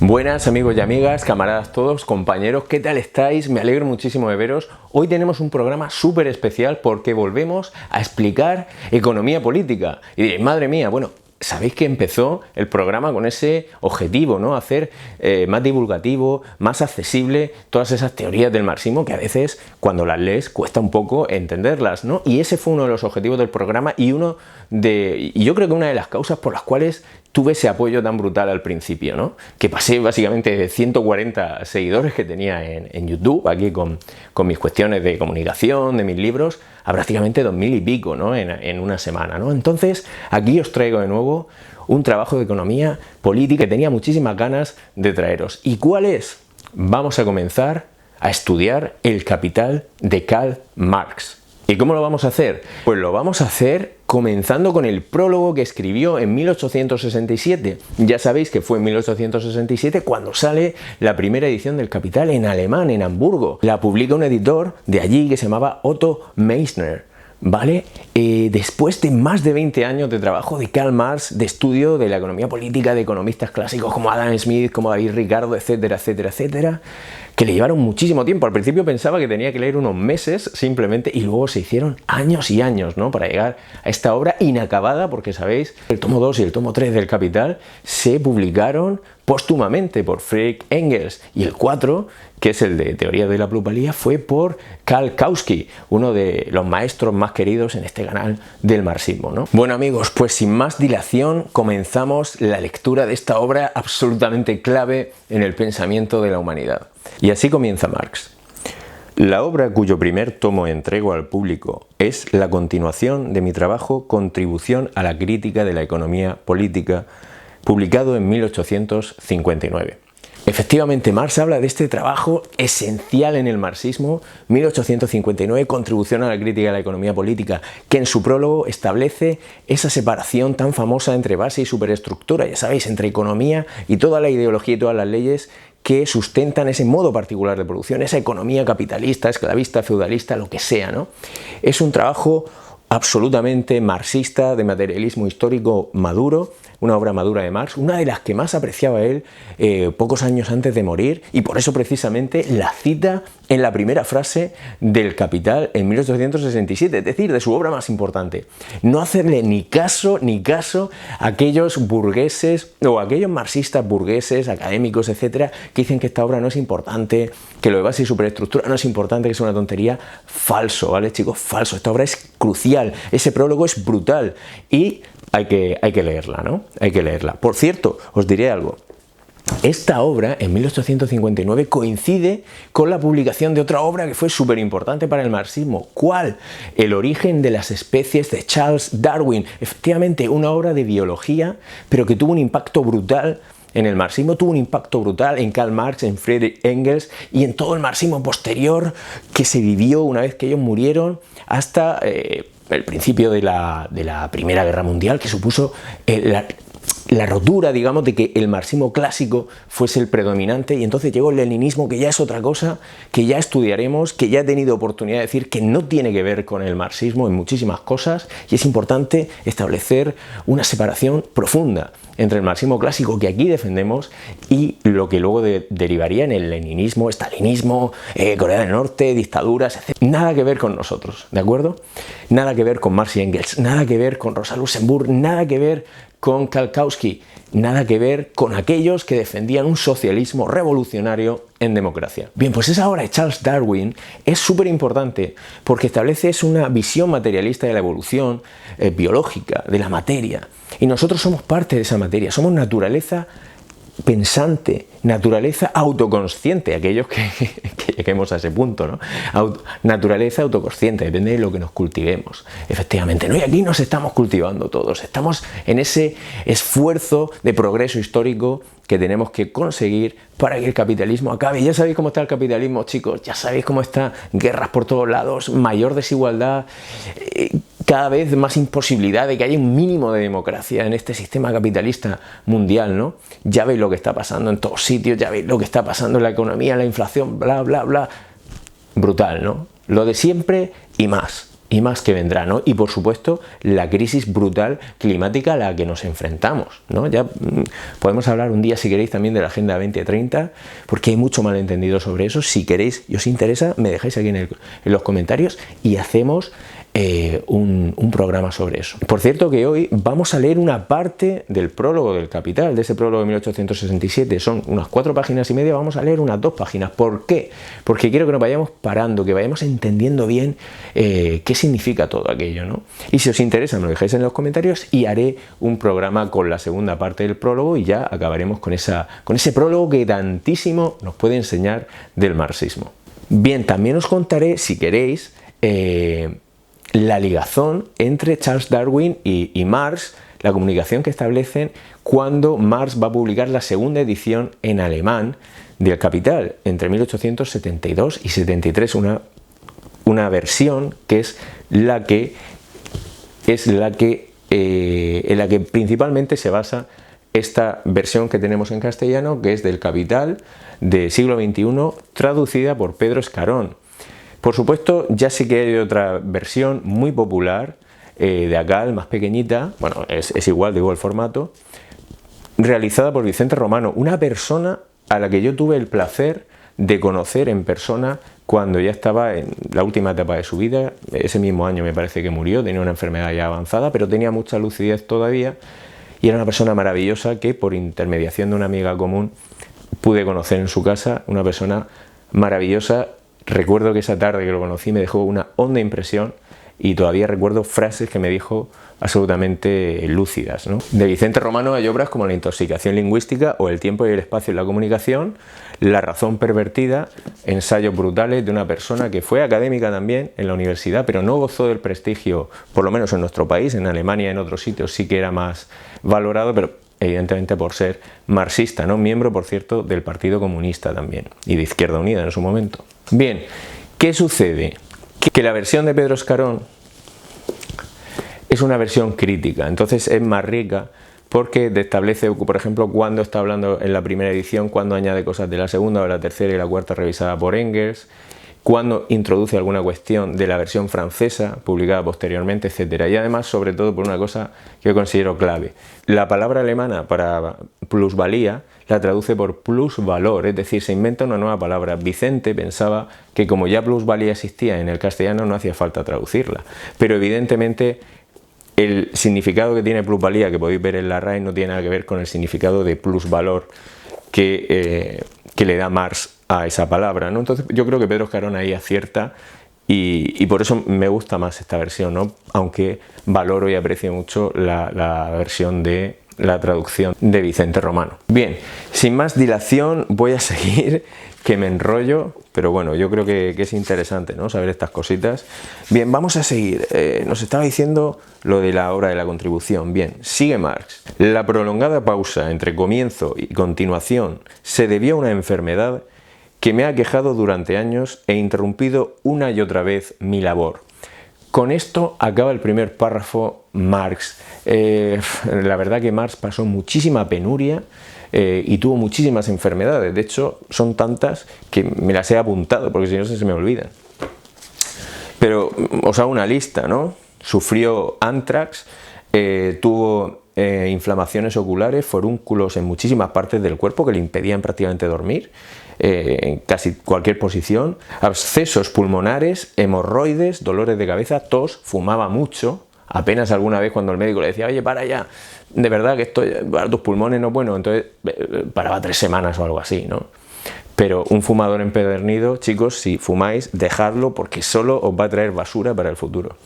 Buenas amigos y amigas, camaradas todos, compañeros, ¿qué tal estáis? Me alegro muchísimo de veros. Hoy tenemos un programa súper especial porque volvemos a explicar economía política. Y diréis, madre mía, bueno, sabéis que empezó el programa con ese objetivo, ¿no? Hacer más divulgativo, más accesible todas esas teorías del marxismo que a veces cuando las lees cuesta un poco entenderlas, ¿no? Y ese fue uno de los objetivos del programa y yo creo que una de las causas por las cuales tuve ese apoyo tan brutal al principio, ¿no? Que pasé básicamente de 140 seguidores que tenía en YouTube, aquí con mis cuestiones de comunicación, de mis libros, a prácticamente 2000 y pico, ¿no? En una semana, ¿no? Entonces, aquí os traigo de nuevo un trabajo de economía política que tenía muchísimas ganas de traeros. ¿Y cuál es? Vamos a comenzar a estudiar El Capital de Karl Marx. ¿Y cómo lo vamos a hacer? Pues lo vamos a hacer comenzando con el prólogo que escribió en 1867. Ya sabéis que fue en 1867 cuando sale la primera edición del Capital en alemán, en Hamburgo. La publica un editor de allí que se llamaba Otto Meissner, ¿vale? Después de más de 20 años de trabajo de Karl Marx, de estudio de la economía política, de economistas clásicos como Adam Smith, como David Ricardo, etcétera, etcétera, etcétera, que le llevaron muchísimo tiempo. Al principio pensaba que tenía que leer unos meses simplemente y luego se hicieron años y años, ¿no? Para llegar a esta obra inacabada, porque sabéis, el tomo 2 y el tomo 3 del Capital se publicaron póstumamente por Friedrich Engels y el 4, que es el de Teoría de la Plusvalía, fue por Karl Kautsky, uno de los maestros más queridos en este canal del marxismo, ¿no? Bueno amigos, pues sin más dilación comenzamos la lectura de esta obra absolutamente clave en el pensamiento de la humanidad. Y así comienza Marx. La obra cuyo primer tomo entrego al público es la continuación de mi trabajo Contribución a la crítica de la economía política, publicado en 1859. Efectivamente, Marx habla de este trabajo esencial en el marxismo, 1859, Contribución a la crítica de la economía política, que en su prólogo establece esa separación tan famosa entre base y superestructura, ya sabéis, entre economía y toda la ideología y todas las leyes que sustentan ese modo particular de producción, esa economía capitalista, esclavista, feudalista, lo que sea, ¿no? Es un trabajo absolutamente marxista, de materialismo histórico maduro, una obra madura de Marx, una de las que más apreciaba él pocos años antes de morir, y por eso precisamente la cita en la primera frase del Capital en 1867, es decir, de su obra más importante. No hacerle ni caso a aquellos burgueses o a aquellos marxistas burgueses, académicos, etcétera, que dicen que esta obra no es importante, que lo de base y superestructura no es importante, que es una tontería. Falso, ¿vale, chicos? Falso. Esta obra es crucial, ese prólogo es brutal y hay que leerla, ¿no? Hay que leerla. Por cierto, os diré algo. Esta obra, en 1859, coincide con la publicación de otra obra que fue súper importante para el marxismo. ¿Cuál? El origen de las especies de Charles Darwin. Efectivamente, una obra de biología, pero que tuvo un impacto brutal en el marxismo, tuvo un impacto brutal en Karl Marx, en Friedrich Engels y en todo el marxismo posterior que se vivió una vez que ellos murieron hasta el principio de la Primera Guerra Mundial, que supuso la rotura, digamos, de que el marxismo clásico fuese el predominante, y entonces llegó el leninismo, que ya es otra cosa, que ya estudiaremos, que ya he tenido oportunidad de decir que no tiene que ver con el marxismo en muchísimas cosas, y es importante establecer una separación profunda entre el marxismo clásico que aquí defendemos y lo que luego derivaría en el leninismo, estalinismo, Corea del Norte, dictaduras, etc. Nada que ver con nosotros, ¿de acuerdo? Nada que ver con Marx y Engels, nada que ver con Rosa Luxemburg, nada que ver con Karl Kautsky, nada que ver con aquellos que defendían un socialismo revolucionario en democracia. Bien, pues esa obra de Charles Darwin es súper importante porque establece una visión materialista de la evolución biológica, de la materia. Y nosotros somos parte de esa materia, somos naturaleza pensante, naturaleza autoconsciente, aquellos que lleguemos a ese punto, ¿no? Naturaleza autoconsciente, depende de lo que nos cultivemos, efectivamente, ¿no? Y aquí nos estamos cultivando todos, estamos en ese esfuerzo de progreso histórico que tenemos que conseguir para que el capitalismo acabe. Ya sabéis cómo está el capitalismo, chicos, ya sabéis cómo está, guerras por todos lados, mayor desigualdad, cada vez más imposibilidad de que haya un mínimo de democracia en este sistema capitalista mundial, ¿no? Ya veis lo que está pasando en todos sitios, ya veis lo que está pasando en la economía, la inflación, bla, bla, bla. Brutal, ¿no? Lo de siempre y más. y más que vendrá, ¿no? Y por supuesto la crisis brutal climática a la que nos enfrentamos, ¿no? Ya podemos hablar un día, si queréis, también de la Agenda 2030, porque hay mucho malentendido sobre eso. Si queréis y os interesa, me dejáis aquí en los comentarios y hacemos un programa sobre eso. Por cierto, que hoy vamos a leer una parte del prólogo del Capital, de ese prólogo de 1867. Son unas 4 páginas y media, vamos a leer unas 2 páginas. ¿Por qué? Porque quiero que nos vayamos parando, que vayamos entendiendo bien qué significa todo aquello, ¿no? Y si os interesa, me lo dejáis en los comentarios y haré un programa con la segunda parte del prólogo y ya acabaremos con ese prólogo que tantísimo nos puede enseñar del marxismo. Bien, también os contaré, si queréis, la ligazón entre Charles Darwin y Marx, la comunicación que establecen cuando Marx va a publicar la segunda edición en alemán del Capital, entre 1872 y 73, una versión que en la que principalmente se basa esta versión que tenemos en castellano, que es del Capital del siglo XXI, traducida por Pedro Escarón. Por supuesto, ya sí que hay otra versión muy popular, de Acal, más pequeñita, bueno, es igual, digo, el formato, realizada por Vicente Romano, una persona a la que yo tuve el placer de conocer en persona cuando ya estaba en la última etapa de su vida. Ese mismo año me parece que murió, tenía una enfermedad ya avanzada, pero tenía mucha lucidez todavía y era una persona maravillosa que por intermediación de una amiga común pude conocer en su casa, una persona maravillosa. Recuerdo que esa tarde que lo conocí me dejó una honda impresión y todavía recuerdo frases que me dijo absolutamente lúcidas, ¿no? De Vicente Romano hay obras como La intoxicación lingüística o El tiempo y el espacio en la comunicación, La razón pervertida, ensayos brutales de una persona que fue académica también en la universidad, pero no gozó del prestigio, por lo menos en nuestro país. En Alemania, en otros sitios sí que era más valorado, pero evidentemente por ser marxista, ¿no? Miembro, por cierto, del Partido Comunista también y de Izquierda Unida en su momento. Bien, ¿qué sucede? Que la versión de Pedro Escarón es una versión crítica, entonces es más rica porque establece, por ejemplo, cuando está hablando en la primera edición, cuando añade cosas de la segunda o la tercera y la cuarta revisada por Engels, cuando introduce alguna cuestión de la versión francesa publicada posteriormente, etcétera. Y además, sobre todo, por una cosa que yo considero clave. La palabra alemana para plusvalía la traduce por plusvalor, es decir, se inventa una nueva palabra. Vicente pensaba que como ya plusvalía existía en el castellano no hacía falta traducirla, pero evidentemente el significado que tiene plusvalía, que podéis ver en la RAE, no tiene nada que ver con el significado de plusvalor que le da Marx a esa palabra, ¿no? Entonces yo creo que Pedro Escarón ahí acierta y por eso me gusta más esta versión, ¿no? Aunque valoro y aprecio mucho la versión de la traducción de Vicente Romano. Bien, sin más dilación voy a seguir, que me enrollo, pero bueno, yo creo que es interesante, ¿no? Saber estas cositas. Bien, vamos a seguir. Nos estaba diciendo lo de la obra de la contribución. Bien, sigue Marx. La prolongada pausa entre comienzo y continuación se debió a una enfermedad que me ha aquejado durante años e interrumpido una y otra vez mi labor. Con esto acaba el primer párrafo Marx. La verdad que Marx pasó muchísima penuria y tuvo muchísimas enfermedades. De hecho, son tantas que me las he apuntado porque si no se me olvidan. Pero os hago una lista, ¿no? Sufrió anthrax, tuvo inflamaciones oculares, forúnculos en muchísimas partes del cuerpo que le impedían prácticamente dormir, en casi cualquier posición, abscesos pulmonares, hemorroides, dolores de cabeza, tos, fumaba mucho, apenas alguna vez cuando el médico le decía, oye, para ya, de verdad que esto para tus pulmones no es bueno, entonces paraba 3 semanas o algo así, ¿no? Pero un fumador empedernido, chicos, si fumáis, dejadlo porque solo os va a traer basura para el futuro.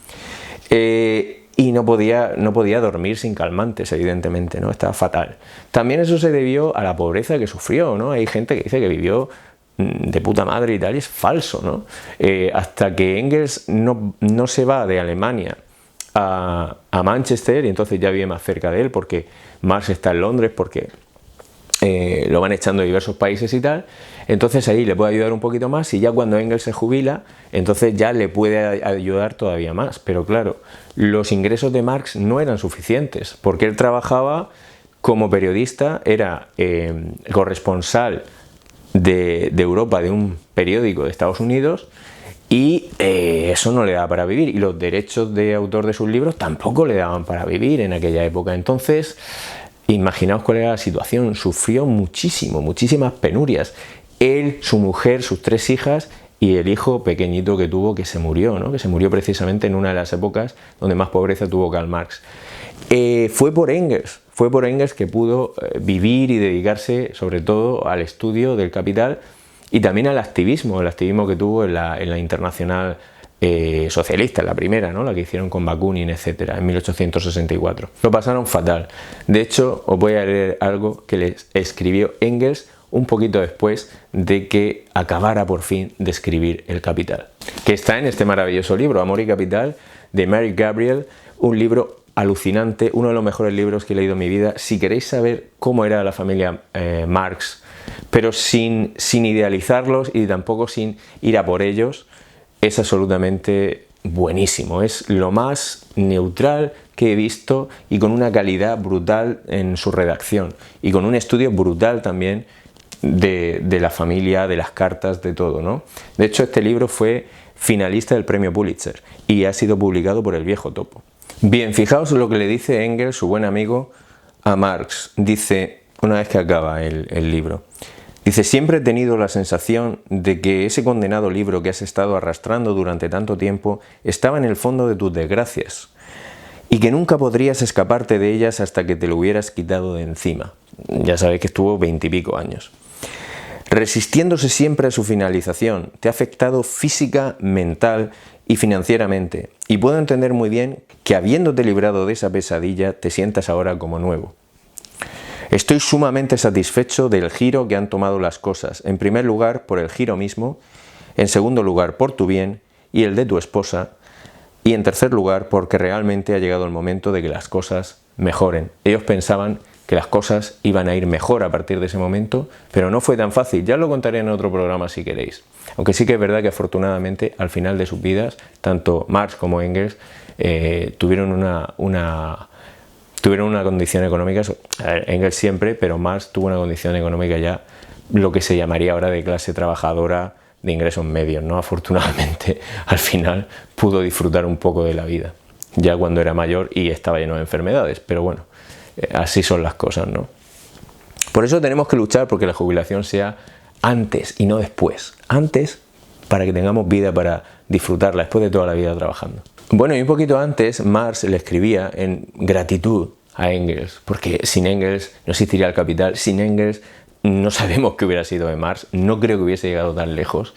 Y no podía dormir sin calmantes, evidentemente, ¿no? Estaba fatal. También eso se debió a la pobreza que sufrió, ¿no? Hay gente que dice que vivió de puta madre y tal, y es falso, ¿no? Hasta que Engels no se va de Alemania a Manchester, y entonces ya vive más cerca de él, porque Marx está en Londres, porque lo van echando de diversos países y tal, entonces ahí le puede ayudar un poquito más, y ya cuando Engels se jubila, entonces ya le puede ayudar todavía más. Pero claro, los ingresos de Marx no eran suficientes, porque él trabajaba como periodista, era corresponsal de Europa de un periódico de Estados Unidos, y eso no le daba para vivir, y los derechos de autor de sus libros tampoco le daban para vivir en aquella época. Entonces, imaginaos cuál era la situación. Sufrió muchísimo, muchísimas penurias. Él, su mujer, sus 3 hijas y el hijo pequeñito que tuvo, que se murió, ¿no? Que se murió precisamente en una de las épocas donde más pobreza tuvo Karl Marx. Fue por Engels que pudo vivir y dedicarse sobre todo al estudio del Capital y también al activismo, el activismo que tuvo en la Internacional socialista, la primera, ¿no? La que hicieron con Bakunin, etcétera, en 1864. Lo pasaron fatal. De hecho, os voy a leer algo que les escribió Engels un poquito después de que acabara por fin de escribir El Capital, que está en este maravilloso libro, Amor y Capital, de Mary Gabriel, un libro alucinante, uno de los mejores libros que he leído en mi vida. Si queréis saber cómo era la familia Marx, pero sin idealizarlos y tampoco sin ir a por ellos, es absolutamente buenísimo. Es lo más neutral que he visto y con una calidad brutal en su redacción y con un estudio brutal también de la familia, de las cartas, de todo, ¿no? De hecho, este libro fue finalista del premio Pulitzer y ha sido publicado por El Viejo Topo. Bien, fijaos lo que le dice Engels, su buen amigo, a Marx. Dice, una vez que acaba el libro, dice: siempre he tenido la sensación de que ese condenado libro que has estado arrastrando durante tanto tiempo estaba en el fondo de tus desgracias y que nunca podrías escaparte de ellas hasta que te lo hubieras quitado de encima. Ya sabéis que estuvo 20 y pico años. Resistiéndose siempre a su finalización, te ha afectado física, mental y financieramente, y puedo entender muy bien que habiéndote librado de esa pesadilla te sientas ahora como nuevo. Estoy sumamente satisfecho del giro que han tomado las cosas, en primer lugar por el giro mismo, en segundo lugar por tu bien y el de tu esposa, y en tercer lugar porque realmente ha llegado el momento de que las cosas mejoren. Ellos pensaban que las cosas iban a ir mejor a partir de ese momento, pero no fue tan fácil. Ya lo contaré en otro programa si queréis. Aunque sí que es verdad que afortunadamente al final de sus vidas, tanto Marx como Engels tuvieron una condición económica, Engels siempre, pero Marx tuvo una condición económica ya lo que se llamaría ahora de clase trabajadora de ingresos medios, ¿no? Afortunadamente al final pudo disfrutar un poco de la vida, ya cuando era mayor y estaba lleno de enfermedades, pero bueno, así son las cosas, ¿no? Por eso tenemos que luchar porque la jubilación sea antes y no después. Antes, para que tengamos vida para disfrutarla después de toda la vida trabajando. Bueno, y un poquito antes Marx le escribía en gratitud a Engels, porque sin Engels no existiría el Capital, sin Engels no sabemos qué hubiera sido de Marx, no creo que hubiese llegado tan lejos.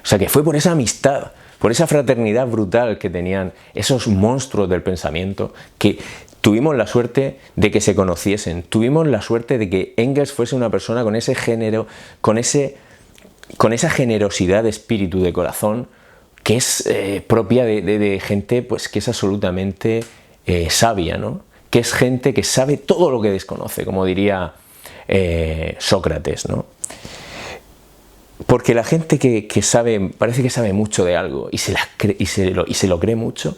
O sea que fue por esa amistad, por esa fraternidad brutal que tenían esos monstruos del pensamiento, que tuvimos la suerte de que se conociesen, tuvimos la suerte de que Engels fuese una persona con ese género, con esa generosidad de espíritu, de corazón, que es propia de gente pues, que es absolutamente sabia, ¿no? Que es gente que sabe todo lo que desconoce, como diría Sócrates, ¿no? Porque la gente que sabe, parece que sabe mucho de algo y se lo cree mucho,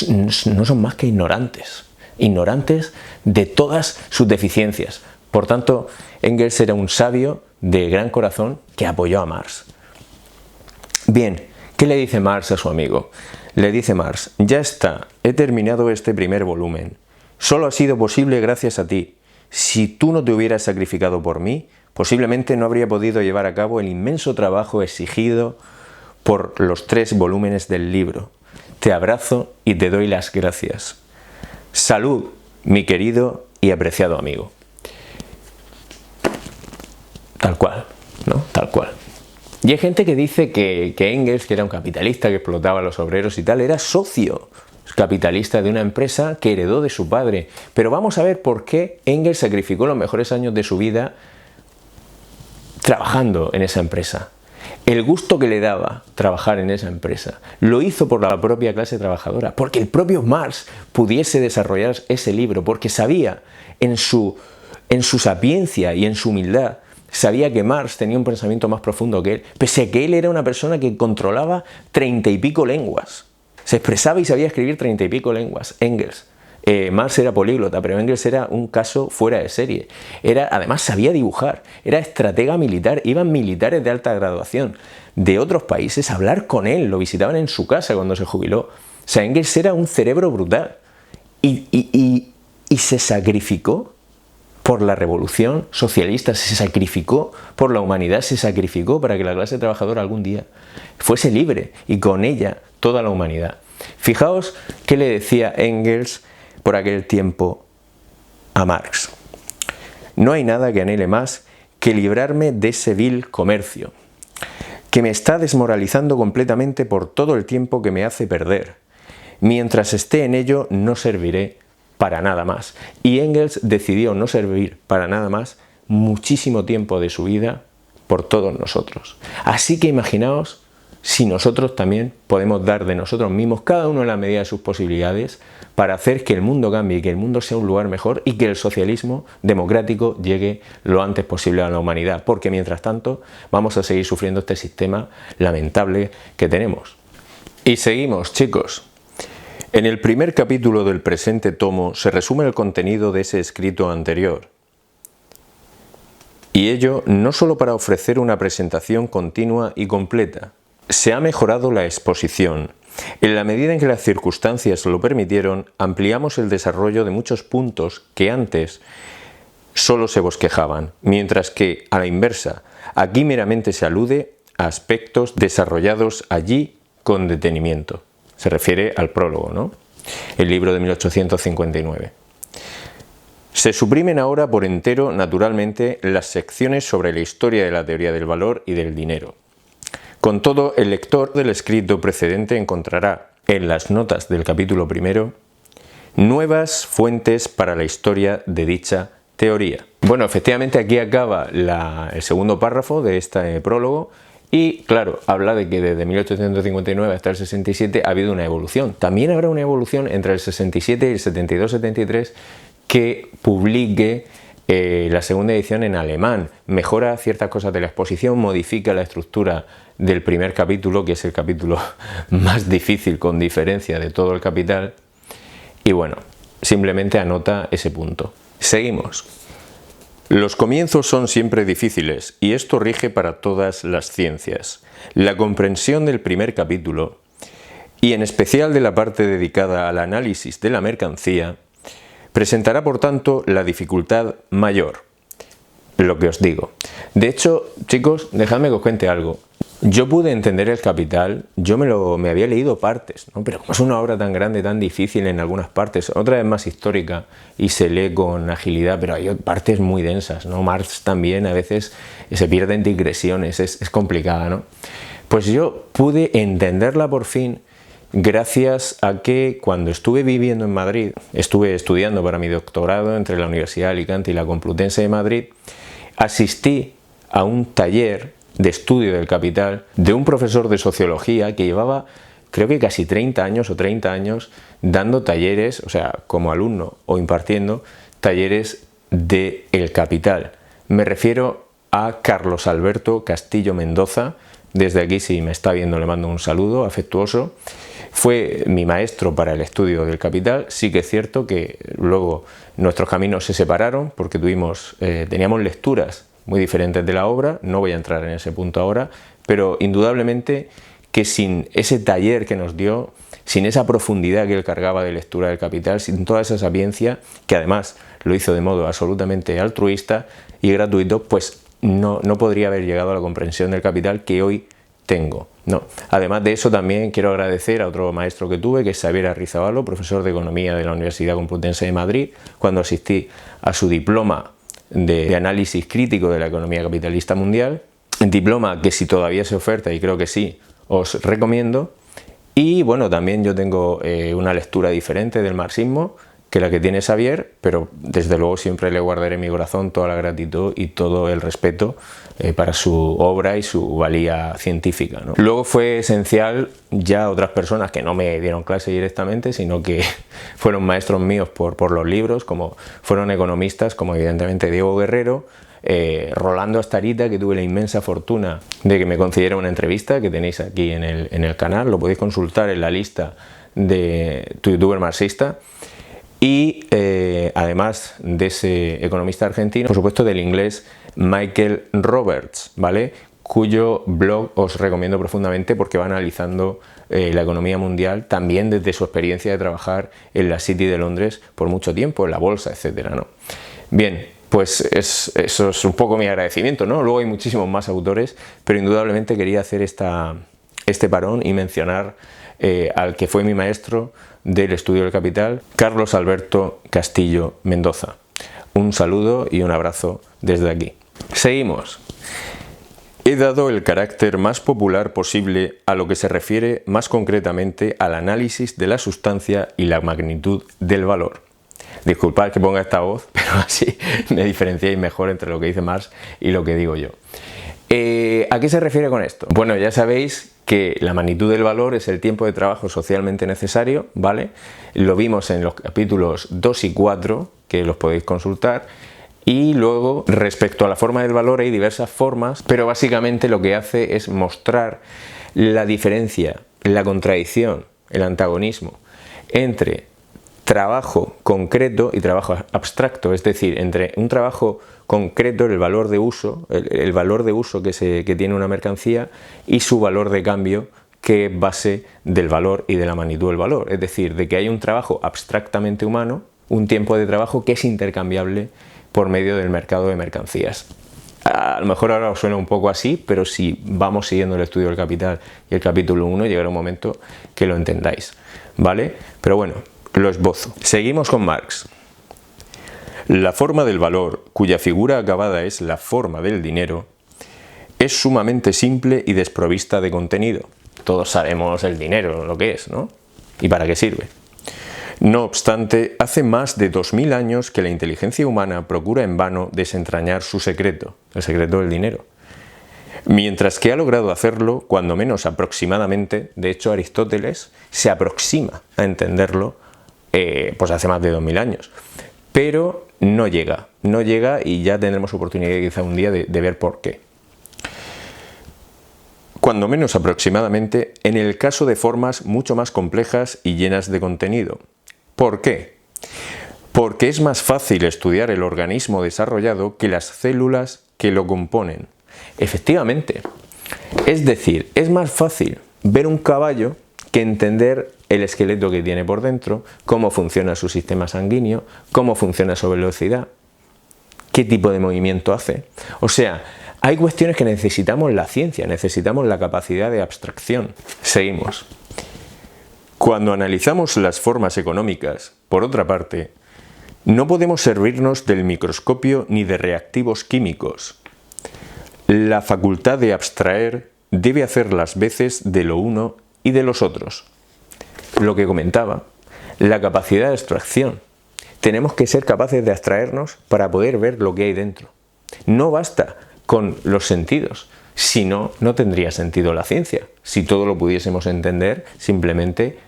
no son más que ignorantes de todas sus deficiencias. Por tanto, Engels era un sabio de gran corazón que apoyó a Marx. Bien, ¿qué le dice Marx a su amigo? Le dice Marx: ya está, he terminado este primer volumen. Solo ha sido posible gracias a ti. Si tú no te hubieras sacrificado por mí, posiblemente no habría podido llevar a cabo el inmenso trabajo exigido por los 3 volúmenes del libro. Te abrazo y te doy las gracias. Salud, mi querido y apreciado amigo. Tal cual, ¿no? Tal cual. Y hay gente que dice que Engels, que era un capitalista que explotaba a los obreros y tal, era socio capitalista de una empresa que heredó de su padre. Pero vamos a ver por qué Engels sacrificó los mejores años de su vida trabajando en esa empresa. El gusto que le daba trabajar en esa empresa lo hizo por la propia clase trabajadora, porque el propio Marx pudiese desarrollar ese libro, porque sabía en su sapiencia y en su humildad, sabía que Marx tenía un pensamiento más profundo que él, pese a que él era una persona que controlaba 30 y pico lenguas. Se expresaba y sabía escribir 30 y pico lenguas, Engels. Marx era políglota, pero Engels era un caso fuera de serie. Además sabía dibujar, era estratega militar, iban militares de alta graduación de otros países a hablar con él, lo visitaban en su casa cuando se jubiló. O sea, Engels era un cerebro brutal y se sacrificó por la revolución socialista, se sacrificó por la humanidad, se sacrificó para que la clase trabajadora algún día fuese libre y con ella toda la humanidad. Fijaos qué le decía Engels por aquel tiempo a Marx. No hay nada que anhele más que librarme de ese vil comercio, que me está desmoralizando completamente por todo el tiempo que me hace perder. Mientras esté en ello no serviré para nada más. Y Engels decidió no servir para nada más muchísimo tiempo de su vida por todos nosotros. Así que imaginaos si nosotros también podemos dar de nosotros mismos, cada uno en la medida de sus posibilidades, para hacer que el mundo cambie y que el mundo sea un lugar mejor y que el socialismo democrático llegue lo antes posible a la humanidad, porque mientras tanto vamos a seguir sufriendo este sistema lamentable que tenemos. Y seguimos, chicos. En el primer capítulo del presente tomo se resume el contenido de ese escrito anterior. Y ello no solo para ofrecer una presentación continua y completa. Se ha mejorado la exposición. En la medida en que las circunstancias lo permitieron, ampliamos el desarrollo de muchos puntos que antes solo se bosquejaban, mientras que, a la inversa, aquí meramente se alude a aspectos desarrollados allí con detenimiento. Se refiere al prólogo, ¿no? El libro de 1859. Se suprimen ahora por entero, naturalmente, las secciones sobre la historia de la teoría del valor y del dinero. Con todo, el lector del escrito precedente encontrará en las notas del capítulo primero nuevas fuentes para la historia de dicha teoría. Bueno, efectivamente aquí acaba el segundo párrafo de este prólogo y, claro, habla de que desde 1859 hasta el 67 ha habido una evolución. También habrá una evolución entre el 67 y el 72-73 que publique la segunda edición en alemán, mejora ciertas cosas de la exposición, modifica la estructura del primer capítulo, que es el capítulo más difícil con diferencia de todo el Capital, y bueno, simplemente anota ese punto. Seguimos. Los comienzos son siempre difíciles, y esto rige para todas las ciencias. La comprensión del primer capítulo, y en especial de la parte dedicada al análisis de la mercancía, presentará por tanto la dificultad mayor, lo que os digo. De hecho, chicos, dejadme que os cuente algo. Yo pude entender el Capital, yo me había leído partes, ¿no? Pero como es una obra tan grande, tan difícil en algunas partes, otra vez más histórica y se lee con agilidad, pero hay partes muy densas, ¿no? Marx también a veces se pierde en digresiones, es complicada, ¿no? Pues yo pude entenderla por fin gracias a que cuando estuve viviendo en Madrid, estuve estudiando para mi doctorado entre la Universidad de Alicante y la Complutense de Madrid, asistí a un taller de estudio del Capital de un profesor de sociología que llevaba, creo que casi 30 años o 30 años dando talleres, o sea, como alumno o impartiendo talleres de El Capital. Me refiero a Carlos Alberto Castillo Mendoza. Desde aquí, si me está viendo, le mando un saludo afectuoso. Fue mi maestro para el estudio del Capital. Sí que es cierto que luego nuestros caminos se separaron porque teníamos lecturas muy diferentes de la obra. No voy a entrar en ese punto ahora, pero indudablemente que sin ese taller que nos dio, sin esa profundidad que él cargaba de lectura del Capital, sin toda esa sapiencia, que además lo hizo de modo absolutamente altruista y gratuito, pues no podría haber llegado a la comprensión del Capital que hoy tengo. No. Además de eso, también quiero agradecer a otro maestro que tuve, que es Xavier Arrizabalo, profesor de Economía de la Universidad Complutense de Madrid, cuando asistí a su diploma de análisis crítico de la economía capitalista mundial, diploma que si todavía se oferta, y creo que sí, os recomiendo. Y bueno, también yo tengo una lectura diferente del marxismo que la que tiene Xavier, pero desde luego siempre le guardaré en mi corazón toda la gratitud y todo el respeto para su obra y su valía científica, ¿no? Luego fue esencial ya otras personas que no me dieron clase directamente, sino que fueron maestros míos por los libros, como fueron economistas, como evidentemente Diego Guerrero, Rolando Astarita, que tuve la inmensa fortuna de que me concediera una entrevista, que tenéis aquí en el canal, lo podéis consultar en la lista de tu youtuber marxista. Y además de ese economista argentino, por supuesto del inglés Michael Roberts, ¿vale? Cuyo blog os recomiendo profundamente porque va analizando la economía mundial también desde su experiencia de trabajar en la City de Londres por mucho tiempo, en la bolsa, etcétera, ¿no? Bien, pues eso es un poco mi agradecimiento, ¿no? Luego hay muchísimos más autores, pero indudablemente quería hacer este parón y mencionar al que fue mi maestro del estudio del capital, Carlos Alberto Castillo Mendoza. Un saludo y un abrazo desde aquí. Seguimos. He dado el carácter más popular posible a lo que se refiere más concretamente al análisis de la sustancia y la magnitud del valor. Disculpad que ponga esta voz, pero así me diferenciáis mejor entre lo que dice Marx y lo que digo yo. ¿A qué se refiere con esto? Bueno, ya sabéis que la magnitud del valor es el tiempo de trabajo socialmente necesario, ¿vale? Lo vimos en los capítulos 2 y 4, que los podéis consultar. Y luego, respecto a la forma del valor, hay diversas formas, pero básicamente lo que hace es mostrar la diferencia, la contradicción, el antagonismo entre trabajo concreto y trabajo abstracto, es decir, entre un trabajo concreto, el valor de uso, el valor de uso que tiene una mercancía y su valor de cambio, que es base del valor y de la magnitud del valor, es decir, de que hay un trabajo abstractamente humano, un tiempo de trabajo que es intercambiable por medio del mercado de mercancías. A lo mejor ahora os suena un poco así, pero si vamos siguiendo el estudio del capital y el capítulo 1, llegará un momento que lo entendáis, ¿vale? Pero bueno, lo esbozo. Seguimos con Marx. La forma del valor, cuya figura acabada es la forma del dinero, es sumamente simple y desprovista de contenido. Todos sabemos el dinero, lo que es, ¿no? ¿Y para qué sirve? No obstante, hace más de 2000 años que la inteligencia humana procura en vano desentrañar su secreto, el secreto del dinero. Mientras que ha logrado hacerlo, cuando menos aproximadamente, de hecho Aristóteles se aproxima a entenderlo pues hace más de 2000 años, pero no llega y ya tendremos oportunidad quizá un día de ver por qué. Cuando menos aproximadamente, en el caso de formas mucho más complejas y llenas de contenido. ¿Por qué? Porque es más fácil estudiar el organismo desarrollado que las células que lo componen. Efectivamente, es decir, es más fácil ver un caballo que entender el esqueleto que tiene por dentro, cómo funciona su sistema sanguíneo, cómo funciona su velocidad, qué tipo de movimiento hace. O sea, hay cuestiones que necesitamos la ciencia, necesitamos la capacidad de abstracción. Seguimos. Cuando analizamos las formas económicas, por otra parte, no podemos servirnos del microscopio ni de reactivos químicos. La facultad de abstraer debe hacer las veces de lo uno y de los otros. Lo que comentaba, la capacidad de abstracción. Tenemos que ser capaces de abstraernos para poder ver lo que hay dentro. No basta con los sentidos, si no, no tendría sentido la ciencia. Si todo lo pudiésemos entender simplemente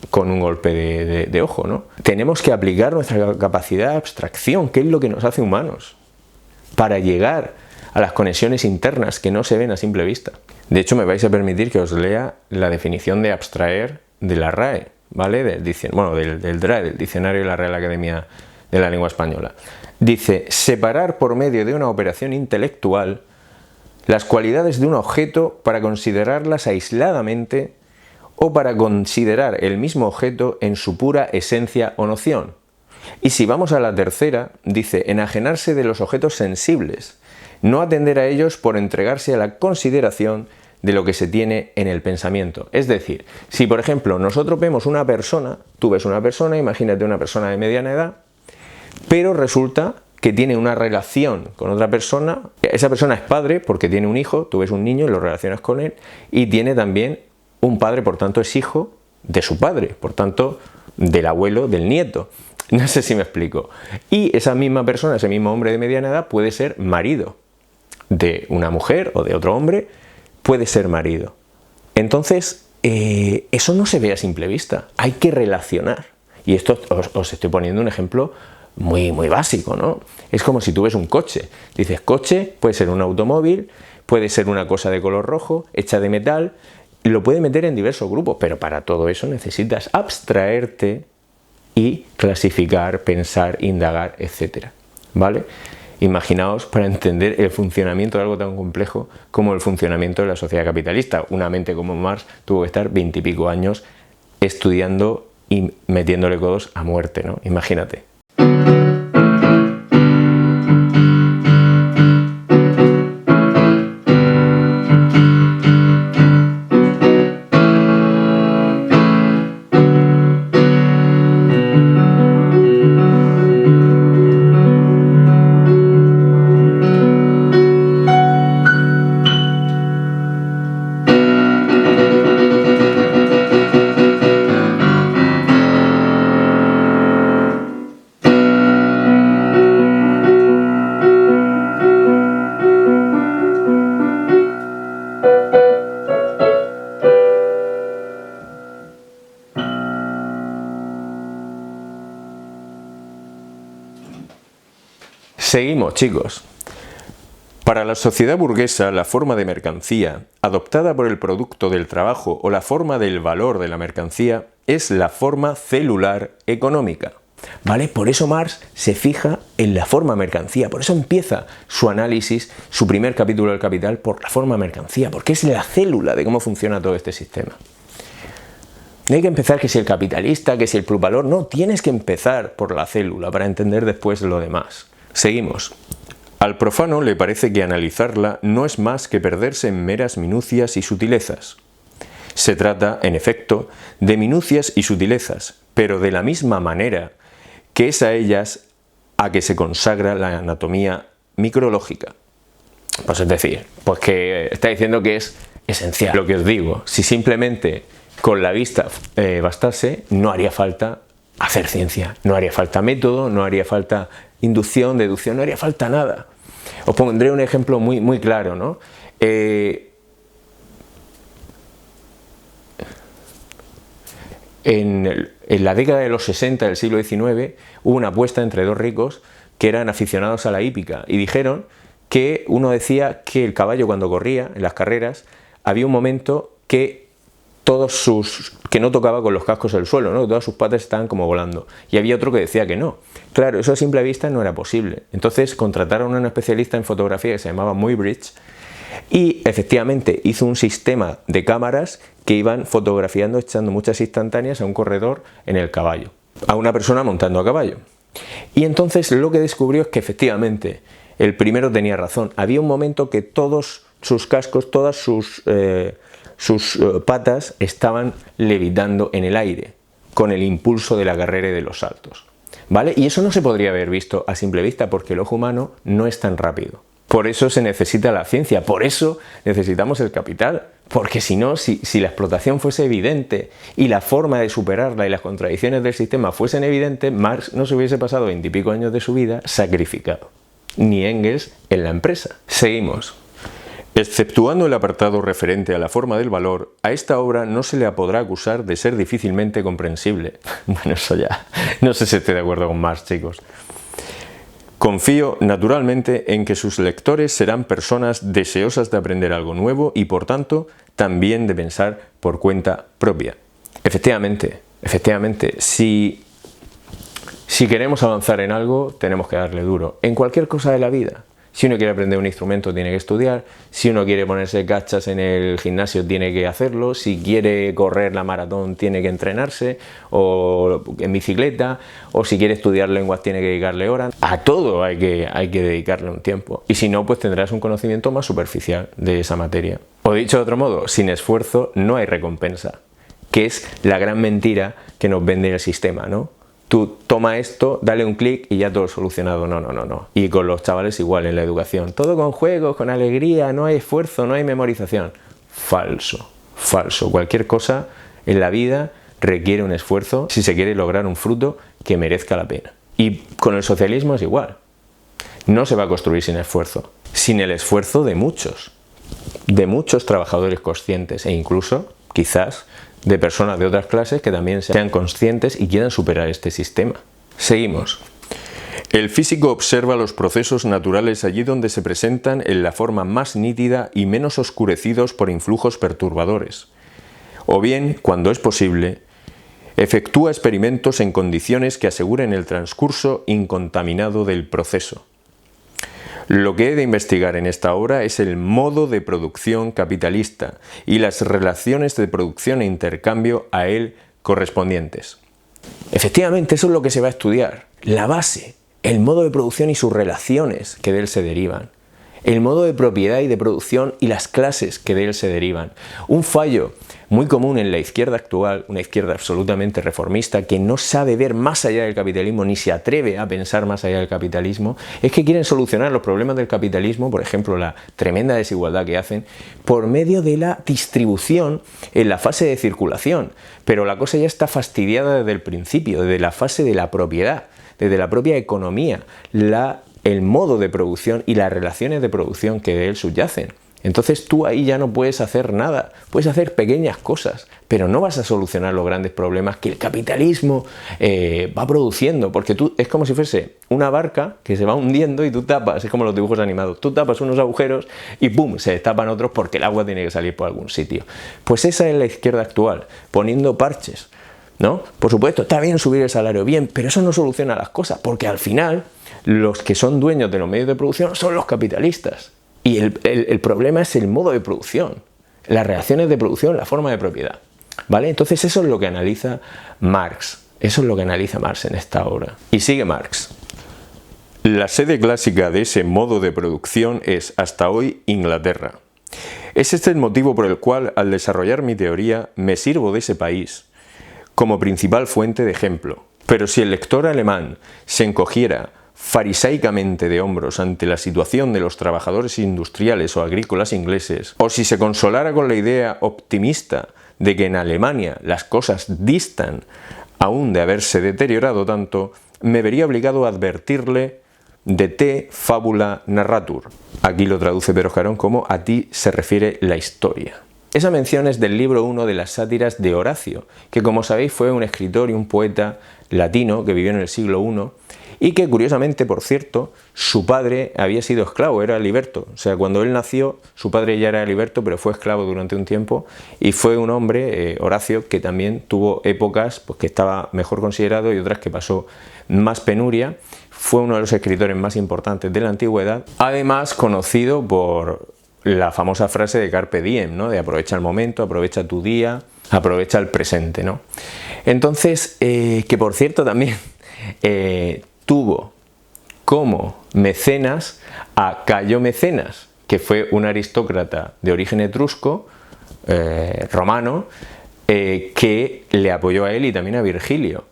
con un golpe de ojo, ¿no? Tenemos que aplicar nuestra capacidad de abstracción, que es lo que nos hace humanos, para llegar a las conexiones internas que no se ven a simple vista. De hecho, me vais a permitir que os lea la definición de abstraer de la RAE, ¿vale? Del DRAE, del Diccionario de la Real Academia de la Lengua Española. Dice: separar por medio de una operación intelectual las cualidades de un objeto para considerarlas aisladamente o para considerar el mismo objeto en su pura esencia o noción. Y si vamos a la tercera, dice: enajenarse de los objetos sensibles, no atender a ellos por entregarse a la consideración de lo que se tiene en el pensamiento. Es decir, si por ejemplo nosotros vemos una persona, tú ves una persona, imagínate una persona de mediana edad, pero resulta que tiene una relación con otra persona, esa persona es padre porque tiene un hijo, tú ves un niño y lo relacionas con él, y tiene también un padre, por tanto es hijo de su padre, por tanto del abuelo del nieto. No sé si me explico. Y esa misma persona, ese mismo hombre de mediana edad puede ser marido de una mujer o de otro hombre, puede ser marido. Entonces, eso no se ve a simple vista, hay que relacionar. Y esto os estoy poniendo un ejemplo muy básico, ¿no? Es como si tú ves un coche, dices coche, puede ser un automóvil, puede ser una cosa de color rojo, hecha de metal, lo puede meter en diversos grupos, pero para todo eso necesitas abstraerte y clasificar, pensar, indagar, etc. ¿Vale? Imaginaos para entender el funcionamiento de algo tan complejo como el funcionamiento de la sociedad capitalista. Una mente como Marx tuvo que estar 20 y pico años estudiando y metiéndole codos a muerte, ¿no? Imagínate. Seguimos, chicos. Para la sociedad burguesa, la forma de mercancía, adoptada por el producto del trabajo o la forma del valor de la mercancía, es la forma celular económica. ¿Vale? Por eso Marx se fija en la forma mercancía, por eso empieza su análisis, su primer capítulo del Capital, por la forma mercancía, porque es la célula de cómo funciona todo este sistema. No hay que empezar que si el capitalista, que si el plusvalor, no, tienes que empezar por la célula para entender después lo demás. Seguimos. Al profano le parece que analizarla no es más que perderse en meras minucias y sutilezas. Se trata, en efecto, de minucias y sutilezas, pero de la misma manera que es a ellas a que se consagra la anatomía micrológica. Pues es decir, pues que está diciendo que es esencial. Lo que os digo, si simplemente con la vista bastase, no haría falta hacer ciencia, no haría falta método, no haría falta inducción, deducción, no haría falta nada. Os pondré un ejemplo muy claro, ¿no? En la década de los 60 del siglo XIX hubo una apuesta entre dos ricos que eran aficionados a la hípica y dijeron que uno decía que el caballo cuando corría en las carreras había un momento que que no tocaba con los cascos el suelo, ¿no? Todas sus patas estaban como volando. Y había otro que decía que no. Claro, eso a simple vista no era posible. Entonces contrataron a un especialista en fotografía que se llamaba Muybridge y efectivamente hizo un sistema de cámaras que iban fotografiando, echando muchas instantáneas a un corredor en el caballo, a una persona montando a caballo. Y entonces lo que descubrió es que efectivamente el primero tenía razón. Había un momento que todos sus cascos, todas sus patas estaban levitando en el aire con el impulso de la carrera y de los saltos, ¿vale? Y eso no se podría haber visto a simple vista porque el ojo humano no es tan rápido. Por eso se necesita la ciencia, por eso necesitamos el capital, porque si no, si la explotación fuese evidente y la forma de superarla y las contradicciones del sistema fuesen evidentes, Marx no se hubiese pasado 20 y pico años de su vida sacrificado, ni Engels en la empresa. Seguimos. Exceptuando el apartado referente a la forma del valor, a esta obra no se le podrá acusar de ser difícilmente comprensible. Bueno, eso ya, no sé si estoy de acuerdo con Marx, chicos. Confío, naturalmente, en que sus lectores serán personas deseosas de aprender algo nuevo y, por tanto, también de pensar por cuenta propia. Efectivamente, si queremos avanzar en algo, tenemos que darle duro. En cualquier cosa de la vida. Si uno quiere aprender un instrumento tiene que estudiar, si uno quiere ponerse cachas en el gimnasio tiene que hacerlo, si quiere correr la maratón tiene que entrenarse, o en bicicleta, o si quiere estudiar lenguas tiene que dedicarle horas. A todo hay que dedicarle un tiempo, y si no, pues tendrás un conocimiento más superficial de esa materia. O dicho de otro modo, sin esfuerzo no hay recompensa, que es la gran mentira que nos vende el sistema, ¿no? Tú toma esto, dale un clic y ya todo solucionado. No. Y con los chavales igual en la educación. Todo con juegos, con alegría, no hay esfuerzo, no hay memorización. Falso. Cualquier cosa en la vida requiere un esfuerzo si se quiere lograr un fruto que merezca la pena. Y con el socialismo es igual. No se va a construir sin esfuerzo. Sin el esfuerzo de muchos trabajadores conscientes e incluso, quizás, de personas de otras clases que también sean conscientes y quieran superar este sistema. Seguimos. El físico observa los procesos naturales allí donde se presentan en la forma más nítida y menos oscurecidos por influjos perturbadores. O bien, cuando es posible, Efectúa experimentos en condiciones que aseguren el transcurso incontaminado del proceso. Lo que he de investigar en esta obra es el modo de producción capitalista y las relaciones de producción e intercambio a él correspondientes. Efectivamente, eso es lo que se va a estudiar. La base, el modo de producción y sus relaciones que de él se derivan. El modo de propiedad y de producción y las clases que de él se derivan. Un fallo muy común en la izquierda actual, una izquierda absolutamente reformista que no sabe ver más allá del capitalismo ni se atreve a pensar más allá del capitalismo, es que quieren solucionar los problemas del capitalismo, por ejemplo la tremenda desigualdad que hacen, por medio de la distribución en la fase de circulación. Pero la cosa ya está fastidiada desde el principio, desde la fase de la propiedad, desde la propia economía, el modo de producción y las relaciones de producción que de él subyacen. Entonces tú ahí ya no puedes hacer nada, puedes hacer pequeñas cosas, pero no vas a solucionar los grandes problemas que el capitalismo va produciendo, porque tú es como si fuese una barca que se va hundiendo y tú tapas, es como los dibujos animados, tú tapas unos agujeros y ¡pum!, se destapan otros porque el agua tiene que salir por algún sitio. Pues esa es la izquierda actual, poniendo parches, ¿no? Por supuesto, está bien subir el salario, bien, pero eso no soluciona las cosas, porque al final los que son dueños de los medios de producción son los capitalistas. Y el problema es el modo de producción, las relaciones de producción, la forma de propiedad, ¿vale? Entonces eso es lo que analiza Marx, eso es lo que analiza Marx en esta obra. Y sigue Marx. La sede clásica de ese modo de producción es, hasta hoy, Inglaterra. Es este el motivo por el cual, al desarrollar mi teoría, me sirvo de ese país como principal fuente de ejemplo. Pero si el lector alemán se encogiera farisaicamente de hombros ante la situación de los trabajadores industriales o agrícolas ingleses, o si se consolara con la idea optimista de que en Alemania las cosas distan aún de haberse deteriorado tanto, me vería obligado a advertirle de te fabula narratur. Aquí lo traduce Pedro Jarón como a ti se refiere la historia. Esa mención es del libro 1 de las sátiras de Horacio, que como sabéis fue un escritor y un poeta latino que vivió en el siglo I, y que curiosamente, por cierto, su padre había sido esclavo, era liberto. O sea, cuando él nació, su padre ya era liberto, pero fue esclavo durante un tiempo, y fue un hombre, Horacio, que también tuvo épocas pues, que estaba mejor considerado y otras que pasó más penuria. Fue uno de los escritores más importantes de la antigüedad, además conocido por la famosa frase de Carpe Diem, ¿no? De aprovecha el momento, aprovecha tu día, aprovecha el presente, ¿no? Entonces, que por cierto también tuvo como mecenas a Cayo Mecenas, que fue un aristócrata de origen etrusco, romano, que le apoyó a él y también a Virgilio.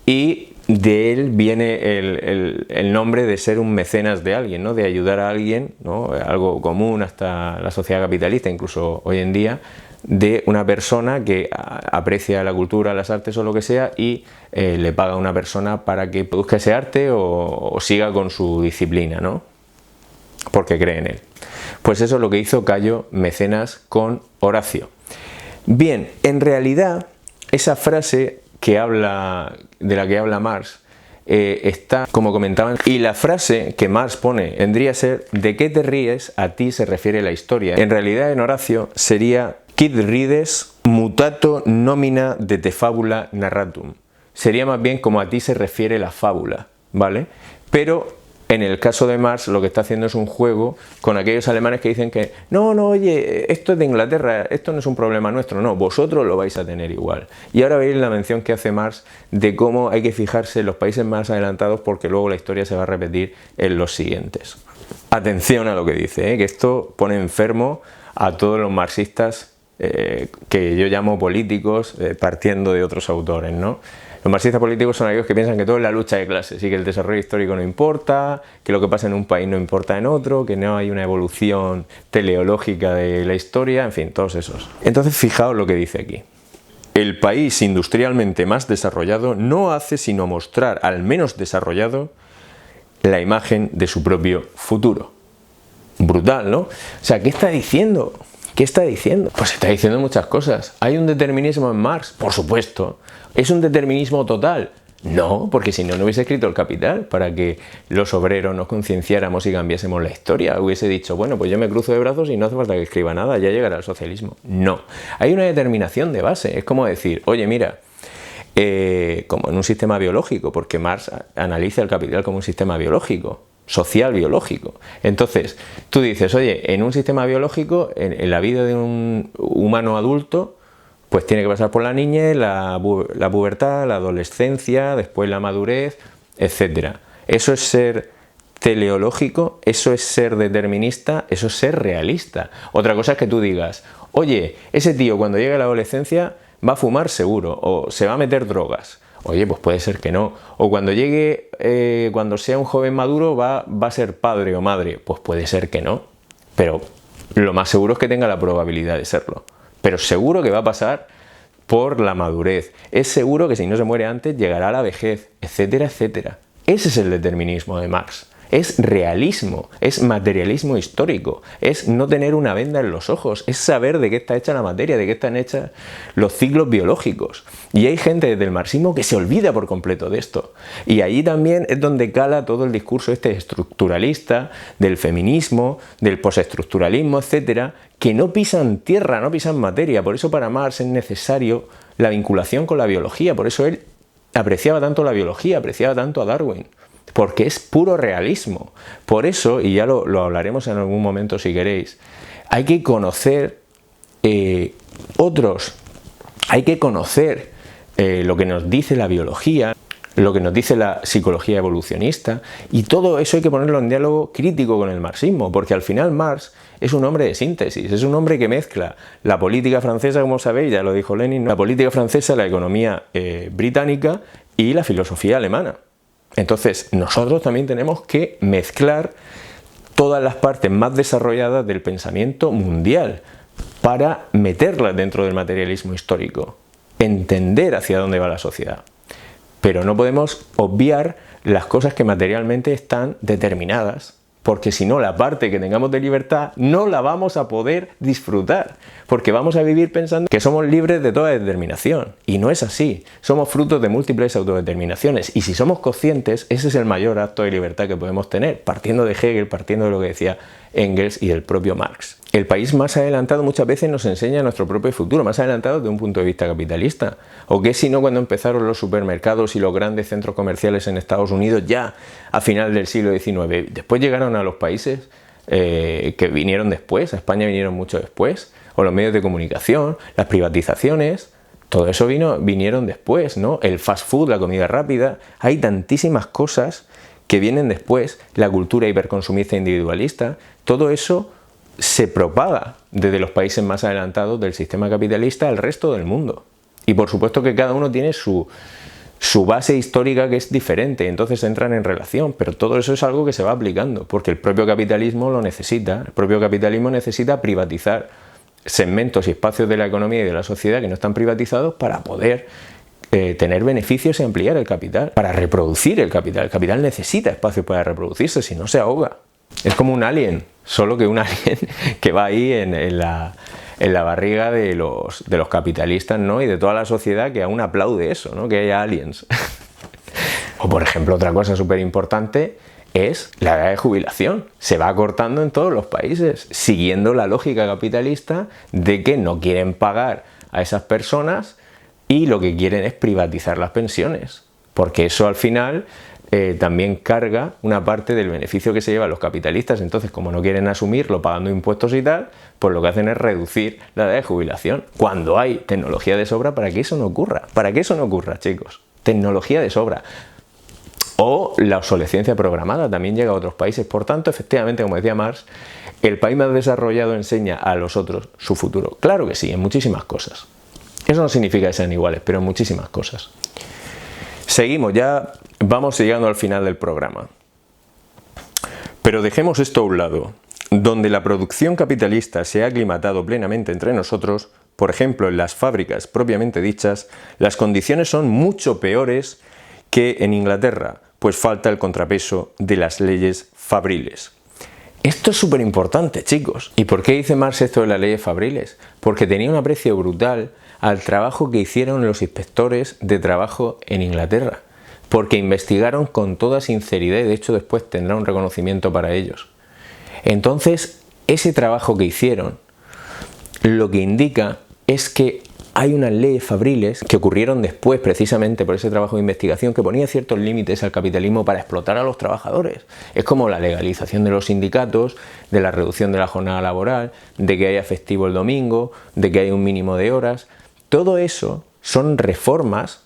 Y de él viene el nombre de ser un mecenas de alguien, ¿no? De ayudar a alguien, ¿no? Algo común hasta la sociedad capitalista, incluso hoy en día, de una persona que aprecia la cultura, las artes o lo que sea y le paga a una persona para que produzca ese arte o siga con su disciplina, ¿no? Porque cree en él. Pues eso es lo que hizo Cayo Mecenas con Horacio. Bien, en realidad esa frase de la que habla Marx está, como comentaban, y la frase que Marx pone vendría a ser ¿de qué te ríes? A ti se refiere la historia. En realidad en Horacio sería quid rides mutato nomina de te fabula narratum. Sería más bien como a ti se refiere la fábula, ¿vale? Pero en el caso de Marx lo que está haciendo es un juego con aquellos alemanes que dicen que no, oye, esto es de Inglaterra, esto no es un problema nuestro, no, vosotros lo vais a tener igual. Y ahora veis la mención que hace Marx de cómo hay que fijarse en los países más adelantados porque luego la historia se va a repetir en los siguientes. Atención a lo que dice, que esto pone enfermo a todos los marxistas que yo llamo políticos partiendo de otros autores, ¿no? Los marxistas políticos son aquellos que piensan que todo es la lucha de clases y que el desarrollo histórico no importa, que lo que pasa en un país no importa en otro, que no hay una evolución teleológica de la historia, en fin, todos esos. Entonces, fijaos lo que dice aquí. El país industrialmente más desarrollado no hace sino mostrar al menos desarrollado la imagen de su propio futuro. Brutal, ¿no? O sea, ¿qué está diciendo? ¿Qué está diciendo? Pues está diciendo muchas cosas. ¿Hay un determinismo en Marx? Por supuesto. ¿Es un determinismo total? No, porque si no, no hubiese escrito El Capital para que los obreros nos concienciáramos y cambiásemos la historia. Hubiese dicho, bueno, pues yo me cruzo de brazos y no hace falta que escriba nada, ya llegará el socialismo. No. Hay una determinación de base. Es como decir, oye, mira, como en un sistema biológico, porque Marx analiza el capital como un sistema biológico, social biológico. Entonces, tú dices, oye, en un sistema biológico, en la vida de un humano adulto, pues tiene que pasar por la niñez, la pubertad, la adolescencia, después la madurez, etc. Eso es ser teleológico, eso es ser determinista, eso es ser realista. Otra cosa es que tú digas, oye, ese tío cuando llegue a la adolescencia va a fumar seguro, o se va a meter drogas. Oye, pues puede ser que no. O cuando llegue, cuando sea un joven maduro va a ser padre o madre. Pues puede ser que no. Pero lo más seguro es que tenga la probabilidad de serlo. Pero seguro que va a pasar por la madurez. Es seguro que si no se muere antes llegará a la vejez, etcétera, etcétera. Ese es el determinismo de Marx. Es realismo, es materialismo histórico, es no tener una venda en los ojos, es saber de qué está hecha la materia, de qué están hechos los ciclos biológicos. Y hay gente desde el marxismo que se olvida por completo de esto. Y ahí también es donde cala todo el discurso estructuralista, del feminismo, del postestructuralismo, etcétera, que no pisan tierra, no pisan materia. Por eso para Marx es necesario la vinculación con la biología, por eso él apreciaba tanto la biología, apreciaba tanto a Darwin. Porque es puro realismo. Por eso, y ya lo hablaremos en algún momento si queréis, hay que conocer hay que conocer lo que nos dice la biología, lo que nos dice la psicología evolucionista, y todo eso hay que ponerlo en diálogo crítico con el marxismo, porque al final Marx es un hombre de síntesis, es un hombre que mezcla la política francesa, como sabéis, ya lo dijo Lenin, la política francesa, la economía británica y la filosofía alemana. Entonces, nosotros también tenemos que mezclar todas las partes más desarrolladas del pensamiento mundial para meterlas dentro del materialismo histórico, entender hacia dónde va la sociedad. Pero no podemos obviar las cosas que materialmente están determinadas, porque si no, la parte que tengamos de libertad no la vamos a poder disfrutar, porque vamos a vivir pensando que somos libres de toda determinación, y no es así. Somos frutos de múltiples autodeterminaciones, y si somos conscientes, ese es el mayor acto de libertad que podemos tener, partiendo de Hegel, partiendo de lo que decía Engels y del propio Marx. El país más adelantado muchas veces nos enseña nuestro propio futuro, más adelantado desde un punto de vista capitalista. ¿O qué si no cuando empezaron los supermercados y los grandes centros comerciales en Estados Unidos ya a final del siglo XIX? Después llegaron a los países que vinieron después, a España vinieron mucho después, o los medios de comunicación, las privatizaciones, todo eso vinieron después, ¿no? El fast food, la comida rápida, hay tantísimas cosas que vienen después, la cultura hiperconsumista individualista, todo eso se propaga desde los países más adelantados del sistema capitalista al resto del mundo. Y por supuesto que cada uno tiene su base histórica que es diferente, entonces entran en relación, pero todo eso es algo que se va aplicando, porque el propio capitalismo lo necesita, el propio capitalismo necesita privatizar segmentos y espacios de la economía y de la sociedad que no están privatizados para poder tener beneficios y ampliar el capital, para reproducir el capital. El capital necesita espacio para reproducirse, si no se ahoga. Es como un alien, solo que un alien que va ahí en la barriga de los capitalistas, ¿no? Y de toda la sociedad que aún aplaude eso, ¿no? Que haya aliens. O por ejemplo, otra cosa súper importante es la edad de jubilación. Se va acortando en todos los países, siguiendo la lógica capitalista de que no quieren pagar a esas personas y lo que quieren es privatizar las pensiones, porque eso al final también carga una parte del beneficio que se llevan los capitalistas. Entonces, como no quieren asumirlo pagando impuestos y tal, pues lo que hacen es reducir la edad de jubilación, cuando hay tecnología de sobra para que eso no ocurra. Para que eso no ocurra, chicos, tecnología de sobra. O la obsolescencia programada también llega a otros países. Por tanto, efectivamente, como decía Marx, el país más desarrollado enseña a los otros su futuro. Claro que sí, en muchísimas cosas. Eso no significa que sean iguales, pero en muchísimas cosas. Seguimos, ya vamos llegando al final del programa. Pero dejemos esto a un lado. Donde la producción capitalista se ha aclimatado plenamente entre nosotros, por ejemplo en las fábricas propiamente dichas, las condiciones son mucho peores que en Inglaterra, pues falta el contrapeso de las leyes fabriles. Esto es súper importante, chicos. ¿Y por qué dice Marx esto de las leyes fabriles? Porque tenía un aprecio brutal al trabajo que hicieron los inspectores de trabajo en Inglaterra, porque investigaron con toda sinceridad y de hecho después tendrá un reconocimiento para ellos. Entonces, ese trabajo que hicieron lo que indica es que hay unas leyes fabriles que ocurrieron después, precisamente por ese trabajo de investigación, que ponía ciertos límites al capitalismo para explotar a los trabajadores. Es como la legalización de los sindicatos, de la reducción de la jornada laboral, de que haya festivo el domingo, de que haya un mínimo de horas. Todo eso son reformas,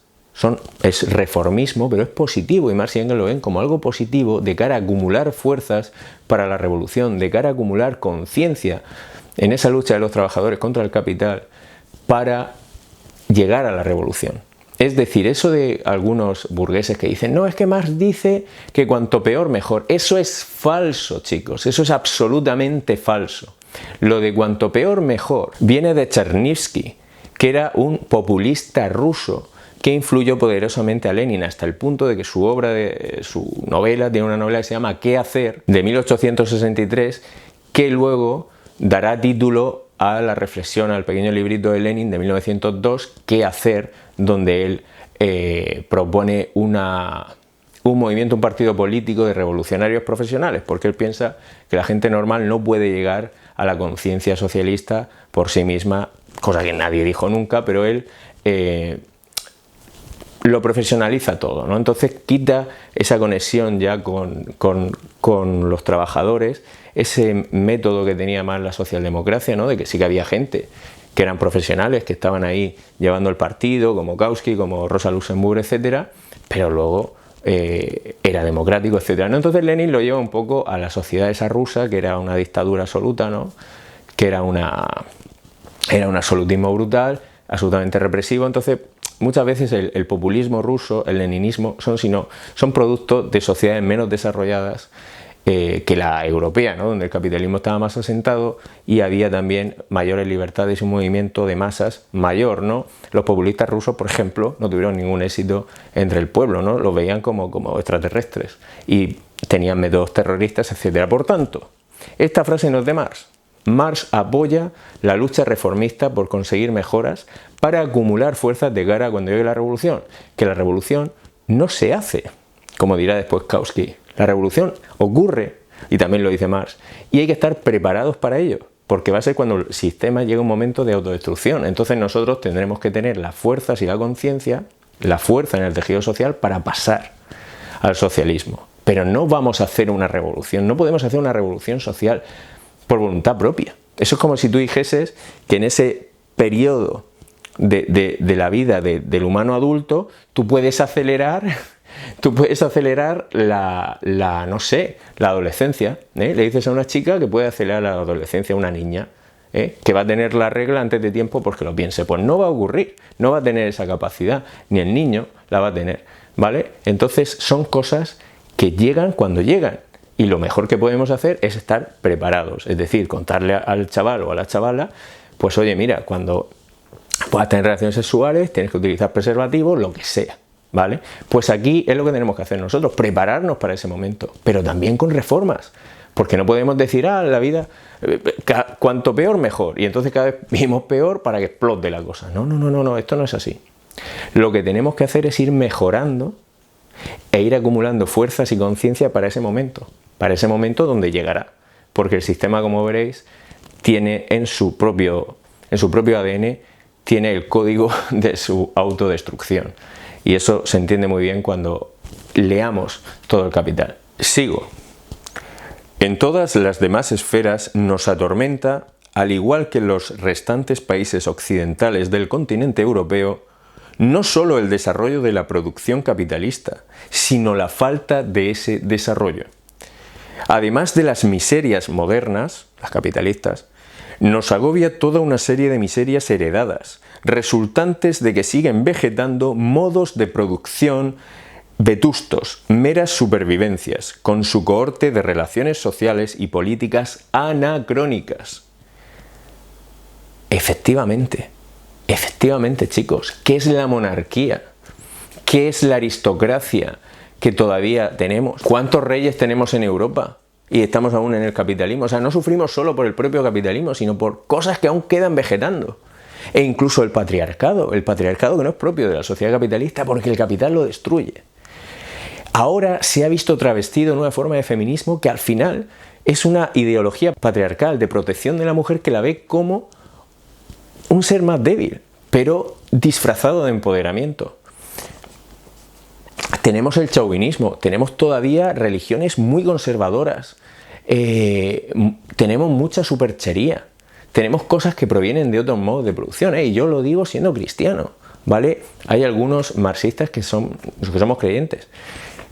es reformismo, pero es positivo, y Marx y Engels lo ven como algo positivo de cara a acumular fuerzas para la revolución, de cara a acumular conciencia en esa lucha de los trabajadores contra el capital para llegar a la revolución. Es decir, eso de algunos burgueses que dicen, no, es que Marx dice que cuanto peor mejor. Eso es falso, chicos, eso es absolutamente falso. Lo de cuanto peor mejor viene de Chernivtsi, que era un populista ruso que influyó poderosamente a Lenin hasta el punto de que su novela, tiene una novela que se llama ¿Qué hacer?, de 1863, que luego dará título a la reflexión, al pequeño librito de Lenin de 1902, ¿Qué hacer?, donde él propone un movimiento, un partido político de revolucionarios profesionales, porque él piensa que la gente normal no puede llegar a la conciencia socialista por sí misma, cosa que nadie dijo nunca, pero él lo profesionaliza todo, ¿no? Entonces quita esa conexión ya con los trabajadores, ese método que tenía más la socialdemocracia, ¿no? De que sí que había gente que eran profesionales, que estaban ahí llevando el partido, como Kautsky, como Rosa Luxemburg, etcétera, pero luego era democrático, etcétera, ¿no? Entonces Lenin lo lleva un poco a la sociedad esa rusa, que era una dictadura absoluta, ¿no? Que era un absolutismo brutal, absolutamente represivo. Entonces muchas veces el populismo ruso, el leninismo, son productos de sociedades menos desarrolladas que la europea, ¿no? Donde el capitalismo estaba más asentado y había también mayores libertades y un movimiento de masas mayor, ¿no? Los populistas rusos, por ejemplo, no tuvieron ningún éxito entre el pueblo, ¿no? Los veían como extraterrestres y tenían métodos terroristas, etcétera. Por tanto, esta frase no es de Marx. Marx apoya la lucha reformista por conseguir mejoras para acumular fuerzas de cara a cuando llegue la revolución. Que la revolución no se hace, como dirá después Kautsky. La revolución ocurre, y también lo dice Marx, y hay que estar preparados para ello, porque va a ser cuando el sistema llegue a un momento de autodestrucción. Entonces nosotros tendremos que tener las fuerzas y la conciencia, la fuerza en el tejido social para pasar al socialismo. Pero no vamos a hacer una revolución, no podemos hacer una revolución social por voluntad propia. Eso es como si tú dijeses que en ese periodo de la vida del humano adulto tú puedes acelerar no sé, la adolescencia, ¿eh? Le dices a una chica que puede acelerar la adolescencia a una niña, que va a tener la regla antes de tiempo porque lo piense. Pues no va a ocurrir, no va a tener esa capacidad, ni el niño la va a tener, ¿vale? Entonces son cosas que llegan cuando llegan. Y lo mejor que podemos hacer es estar preparados, es decir, contarle al chaval o a la chavala, pues oye, mira, cuando puedas tener relaciones sexuales, tienes que utilizar preservativos, lo que sea, ¿vale? Pues aquí es lo que tenemos que hacer nosotros, prepararnos para ese momento, pero también con reformas, porque no podemos decir, la vida, cuanto peor mejor, y entonces cada vez vivimos peor para que explote la cosa. No, esto no es así. Lo que tenemos que hacer es ir mejorando e ir acumulando fuerzas y conciencia para ese momento donde llegará, porque el sistema, como veréis, tiene en su propio ADN, tiene el código de su autodestrucción, y eso se entiende muy bien cuando leamos todo el Capital. Sigo. En todas las demás esferas nos atormenta, al igual que en los restantes países occidentales del continente europeo, no solo el desarrollo de la producción capitalista, sino la falta de ese desarrollo. Además de las miserias modernas, las capitalistas, nos agobia toda una serie de miserias heredadas, resultantes de que siguen vegetando modos de producción vetustos, meras supervivencias, con su cohorte de relaciones sociales y políticas anacrónicas. Efectivamente, chicos, ¿qué es la monarquía? ¿Qué es la aristocracia que todavía tenemos? ¿Cuántos reyes tenemos en Europa? Y estamos aún en el capitalismo. O sea, no sufrimos solo por el propio capitalismo, sino por cosas que aún quedan vegetando. E incluso el patriarcado que no es propio de la sociedad capitalista porque el capital lo destruye. Ahora se ha visto travestido en una forma de feminismo que al final es una ideología patriarcal de protección de la mujer que la ve como un ser más débil, pero disfrazado de empoderamiento. Tenemos el chauvinismo, tenemos todavía religiones muy conservadoras, tenemos mucha superchería, tenemos cosas que provienen de otros modos de producción, y yo lo digo siendo cristiano, ¿vale? Hay algunos marxistas que somos creyentes,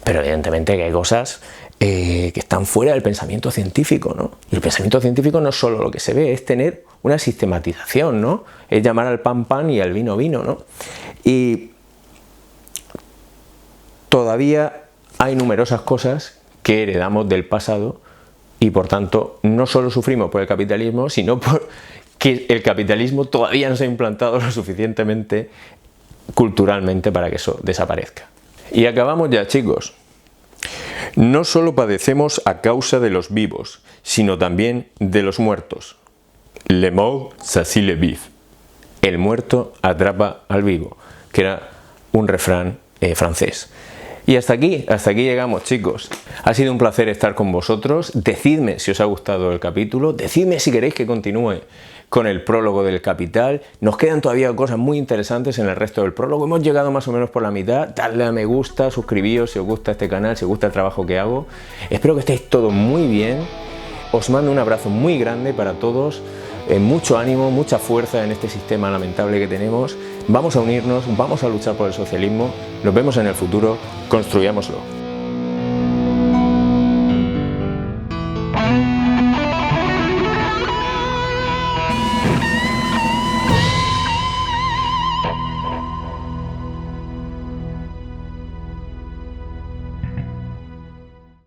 pero evidentemente que hay cosas que están fuera del pensamiento científico, ¿no? Y el pensamiento científico no es solo lo que se ve, es tener una sistematización, ¿no? Es llamar al pan pan y al vino vino, ¿no? Y todavía hay numerosas cosas que heredamos del pasado y por tanto no solo sufrimos por el capitalismo, sino porque el capitalismo todavía no se ha implantado lo suficientemente culturalmente para que eso desaparezca. Y acabamos ya, chicos. No solo padecemos a causa de los vivos, sino también de los muertos. Le mort saisit le vif. El muerto atrapa al vivo, que era un refrán francés. Y hasta aquí llegamos, chicos. Ha sido un placer estar con vosotros. Decidme si os ha gustado el capítulo, decidme si queréis que continúe con el prólogo del Capital. Nos quedan todavía cosas muy interesantes en el resto del prólogo. Hemos llegado más o menos por la mitad. Dadle a me gusta, suscribíos si os gusta este canal, si os gusta el trabajo que hago. Espero que estéis todos muy bien. Os mando un abrazo muy grande para todos. Mucho ánimo, mucha fuerza en este sistema lamentable que tenemos. Vamos a unirnos, vamos a luchar por el socialismo. Nos vemos en el futuro. Construyámoslo.